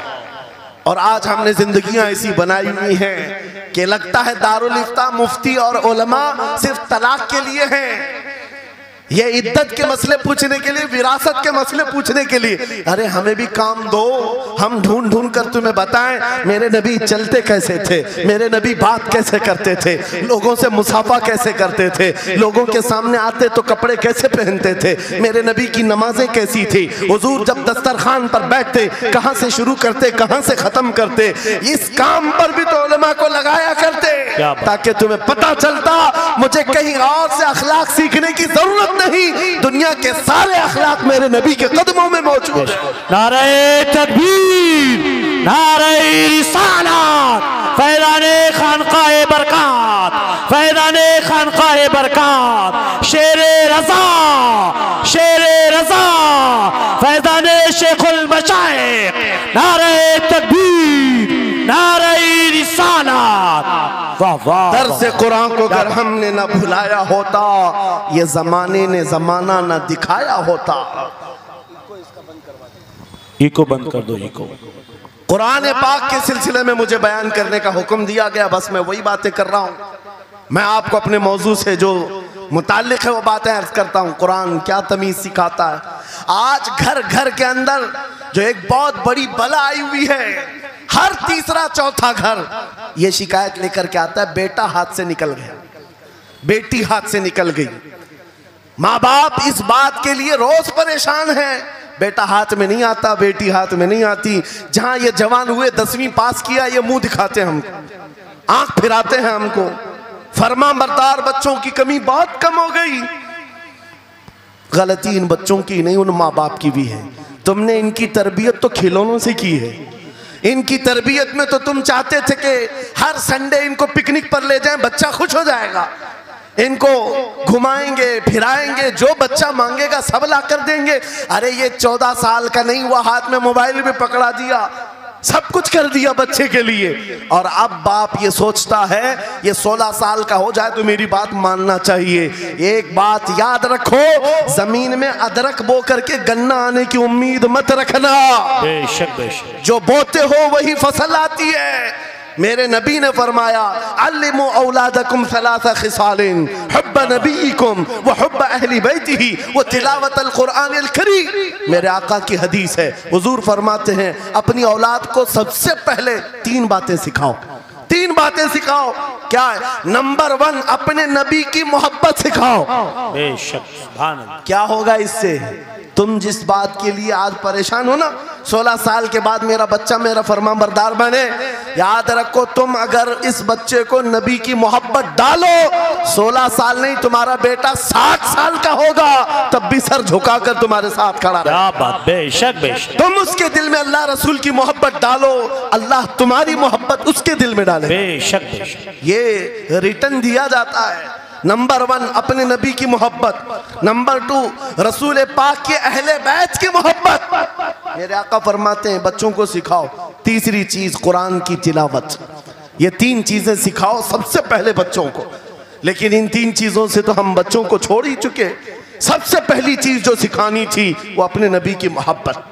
और आज हमने जिंदगियां ऐसी बनाई हुई हैं कि लगता है दारुल इफ्ता, मुफ्ती और उलमा सिर्फ तलाक के लिए हैं, ये इद्दत के मसले पूछने के लिए, विरासत के मसले पूछने के लिए। अरे हमें भी काम दो, हम ढूंढ ढूंढ कर तुम्हें बताएं मेरे नबी चलते कैसे थे, मेरे नबी बात कैसे करते थे, लोगों से मुसाफा कैसे करते थे, लोगों के सामने आते तो कपड़े कैसे पहनते थे, मेरे नबी की नमाजें कैसी थी, हुजूर जब दस्तरखान पर बैठते कहां से शुरू करते कहां से खत्म करते। इस काम पर भी तो उलमा को लगाया करते ताकि तुम्हें पता चलता मुझे कहीं और से अखलाक सीखने की जरूरत नहीं, दुनिया के सारे अखलाक मेरे नबी के कदमों में मौजूद है। नारे तकबीर, नारे रिसालत, फैज़ाने खानकाए बरकत, फैज़ाने खानकाए बरकत, शेरे रज़ा, शेरे रज़ा, फैज़ाने शेखुल मशाइख, नारे तकबीर, नारे रिसालत। वाह वाह। दर्स कुरान को अगर हमने न भुलाया होता, ये जमाने ने जमाना न दिखाया होता। इको बंद कर दो, इको। कुरान पाक के सिलसिले में मुझे बयान करने का हुक्म दिया गया, बस मैं वही बातें कर रहा हूँ। मैं आपको अपने मौजू से जो मुताल्लिक है वो बातें अर्ज करता हूँ। कुरान क्या तमीज सिखाता है। आज घर घर के अंदर जो एक बहुत बड़ी बला आई हुई है, हर तीसरा चौथा घर ये शिकायत लेकर के आता है बेटा हाथ से निकल गया, बेटी हाथ से निकल गई। माँ बाप इस बात के लिए रोज परेशान है, बेटा हाथ में नहीं आता, बेटी हाथ में नहीं आती। जहां ये जवान हुए 10वीं पास किया, ये मुंह दिखाते हैं हमको, आंख फिराते हैं हमको। फरमा बरदार बच्चों की कमी बहुत कम हो गई। गलती इन बच्चों की नहीं, उन माँ बाप की भी है। तुमने इनकी तरबियत तो खिलौनों से की है। इनकी तरबियत में तो तुम चाहते थे कि हर संडे इनको पिकनिक पर ले जाएं, बच्चा खुश हो जाएगा, इनको घुमाएंगे फिराएंगे, जो बच्चा मांगेगा सब ला कर देंगे। अरे ये 14 साल का नहीं हुआ, हाथ में मोबाइल भी पकड़ा दिया, सब कुछ कर दिया बच्चे के लिए। और अब बाप ये सोचता है ये 16 साल का हो जाए तो मेरी बात मानना चाहिए। एक बात याद रखो, जमीन में अदरक बो करके गन्ना आने की उम्मीद मत रखना। बेशक बेशक, जो बोते हो वही फसल आती है। मेरे नबी ने फरमाया अल्लिमु औलादकुम सलासा खिसालिन, हुब्ब नबीकुम व हुब्ब अहली बैतिही व तिलावतल कुरानिल करीम। मेरे आका की हदीस है, हुजूर फरमाते हैं अपनी औलाद को सबसे पहले 3 बातें सिखाओ, 3 बातें सिखाओ। क्या है? नंबर 1 अपने नबी की मोहब्बत सिखाओ। बेशक, सुभान अल्लाह। क्या होगा इससे? तुम जिस बात के लिए आज परेशान हो ना, 16 साल के बाद मेरा बच्चा मेरा फरमाबरदार बने, याद रखो तुम अगर इस बच्चे को नबी की मोहब्बत डालो, 16 साल नहीं तुम्हारा बेटा 60 साल का होगा, तब भी सर झुकाकर तुम्हारे साथ खड़ा रहेगा। क्या बात, बेशक बेशक। तुम उसके दिल में अल्लाह रसूल की मोहब्बत डालो, अल्लाह तुम्हारी मोहब्बत उसके दिल में डाले। बेशक बेशक, ये रिटर्न दिया जाता है। नंबर 1 अपने नबी की मोहब्बत, नंबर 2 रसूल पाक के अहले बैत की मोहब्बत। मेरे आका फरमाते हैं बच्चों को सिखाओ। तीसरी चीज कुरान की तिलावत। ये 3 चीजें सिखाओ सबसे पहले बच्चों को। लेकिन इन 3 चीजों से तो हम बच्चों को छोड़ ही चुके। सबसे पहली चीज जो सिखानी थी वो अपने नबी की मोहब्बत।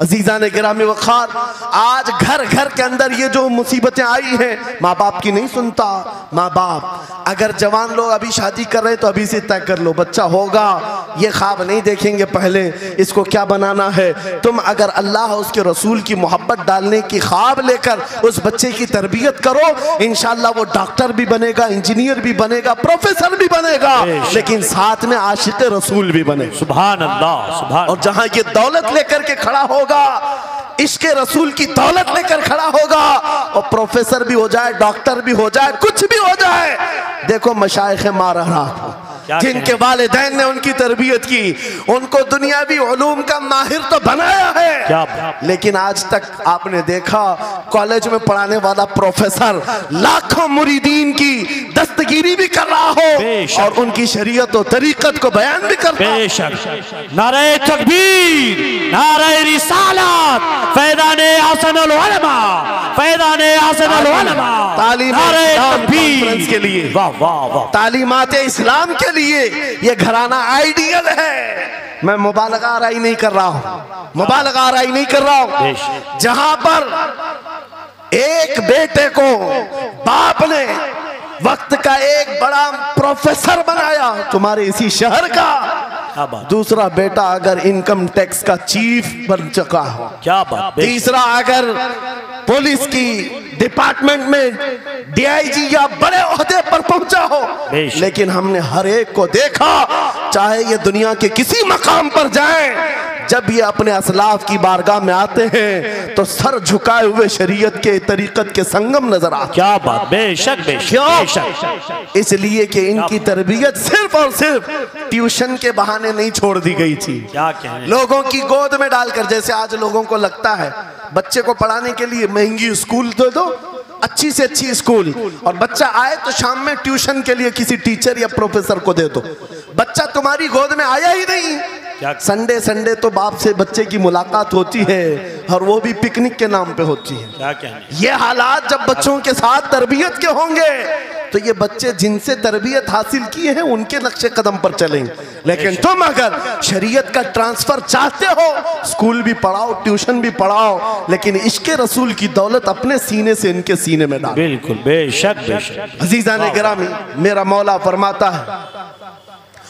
अजीजा ने गिरामी वखार, आज घर घर के अंदर ये जो मुसीबतें आई हैं, माँ बाप की नहीं सुनता। माँ बाप अगर जवान लोग अभी शादी कर रहे हैं तो अभी से तय कर लो, बच्चा होगा, ये ख्वाब नहीं देखेंगे पहले इसको क्या बनाना है। तुम अगर अल्लाह उसके रसूल की मोहब्बत डालने की ख्वाब लेकर उस बच्चे की तरबियत करो, इंशाअल्लाह वो डॉक्टर भी बनेगा, इंजीनियर भी बनेगा, प्रोफेसर भी बनेगा, लेकिन साथ में आशिक रसूल भी बने। सुभान अल्लाह, सुभान। और जहां ये दौलत लेकर के खड़ा होगा, इश्क रसूल की दौलत लेकर खड़ा होगा और प्रोफेसर भी हो जाए, डॉक्टर भी हो जाए, कुछ भी हो जाए। देखो मशाइख मारहरा जिनके वालिदैन ने उनकी तरबियत की, उनको दुनियावी उलूम का माहिर तो बनाया है, लेकिन आज तक आपने देखा कॉलेज में पढ़ाने वाला प्रोफेसर लाखों मुरीदीन की दस्तगीरी भी कर रहा हो और उनकी शरीयत और तरीकत को बयान भी कर रहा हो। नारे तकबीर, नारे रिसालत, फैज़ाने हसनुल उलमा, फैज़ाने हसनुल उलमा, तालीम के लिए, वाह वाह वाह, तालीमात इस्लाम के लिए ये घराना आइडियल है। मैं मुबालगा आराई नहीं कर रहा हूं, मुबालगा आराई नहीं कर रहा हूं। जहां पर एक बेटे को बाप ने वक्त का एक बड़ा प्रोफेसर बनाया तुम्हारे इसी शहर का, दूसरा बेटा अगर इनकम टैक्स का चीफ बन चुका हो, क्या बात, तीसरा अगर पुलिस की डिपार्टमेंट में डीआईजी या बड़े ओहदे पर पहुंचा हो, लेकिन हमने हर एक को देखा, चाहे ये दुनिया के किसी मकाम पर जाएं, जब ये अपने असलाफ की बारगाह में आते हैं तो सर झुकाए हुए शरीयत के तरीकत के संगम नजर आते। क्या बात, बेशक बेशक। इसलिए कि इनकी तरबियत सिर्फ और सिर्फ ट्यूशन के बहाने नहीं छोड़ दी गई थी, क्या कहने, लोगों की गोद में डालकर। जैसे आज लोगों को लगता है बच्चे को पढ़ाने के लिए महंगी स्कूल दे दो, अच्छी से अच्छी स्कूल, और बच्चा आए तो शाम में ट्यूशन के लिए किसी टीचर या प्रोफेसर को दे दो। बच्चा तुम्हारी गोद में आया ही नहीं। संडे संडे तो बाप से बच्चे की मुलाकात होती है और वो भी पिकनिक के नाम पे होती है। क्या कहने, ये हालात जब बच्चों के साथ तरबियत के होंगे तो ये बच्चे जिनसे तरबियत हासिल किए हैं उनके नक्शे कदम पर चलेंगे। लेकिन तुम अगर शरीयत का ट्रांसफर चाहते हो, स्कूल भी पढ़ाओ, ट्यूशन भी पढ़ाओ, लेकिन इश्क रसूल की दौलत अपने सीने से इनके सीने में डालो। बिल्कुल बेशक बेशक। अजीज़ान गिरामी, मेरा मौला फरमाता है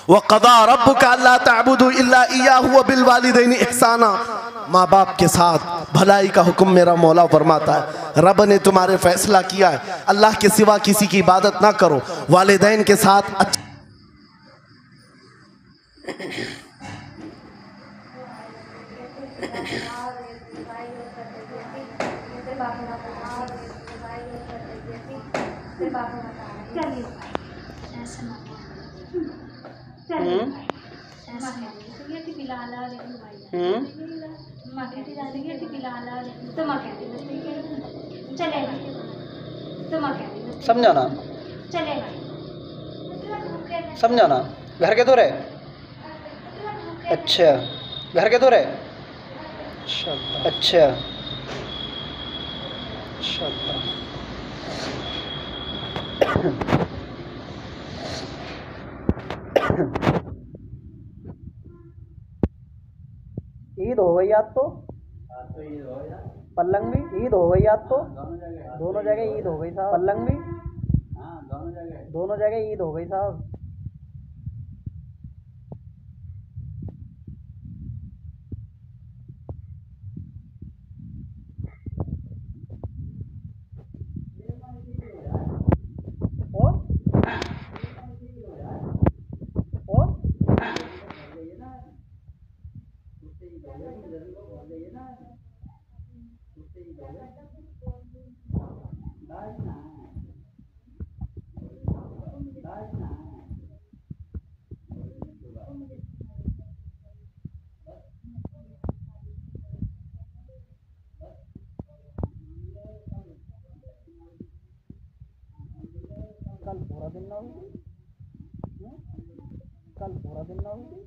वक़ज़ा रब्बुका अल्ला तअबुदू इल्ला इय्याहु व बिल वालिदैनि इहसाना। माँ बाप के साथ भलाई का हुक्म मेरा मौला फरमाता है। रब ने तुम्हारे फैसला किया है अल्लाह के सिवा किसी की इबादत ना करो, वालिदैन के साथ अच्छा। समझा ना, समझा ना। घर के दूर है, अच्छा घर के दूर है, अच्छा ईद हो गई आज तो, पल्लंग भी ईद हो गई आज तो, दोनों जगह ईद हो गई साहब। पल्लंग भी दोनों जगह ईद हो गई साहब। कल पूरा दिन ना हुई, कल पूरा दिन ना हुई।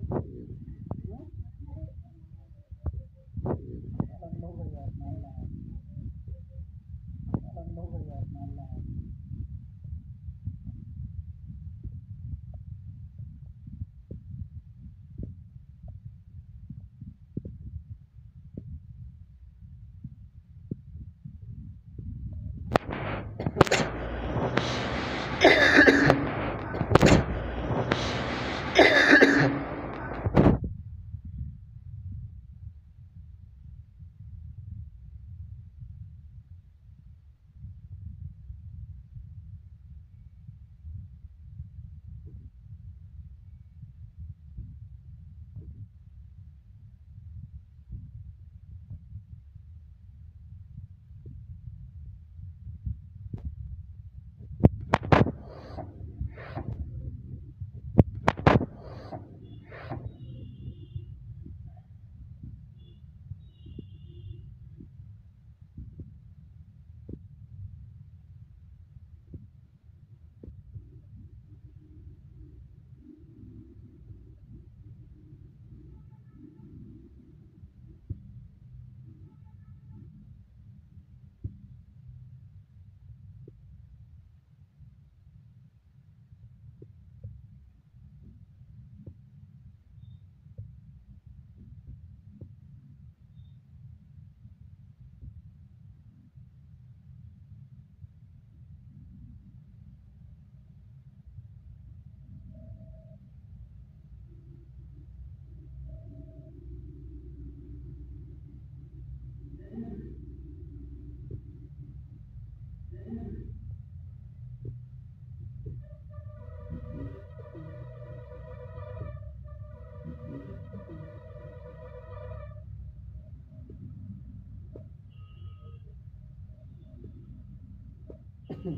है।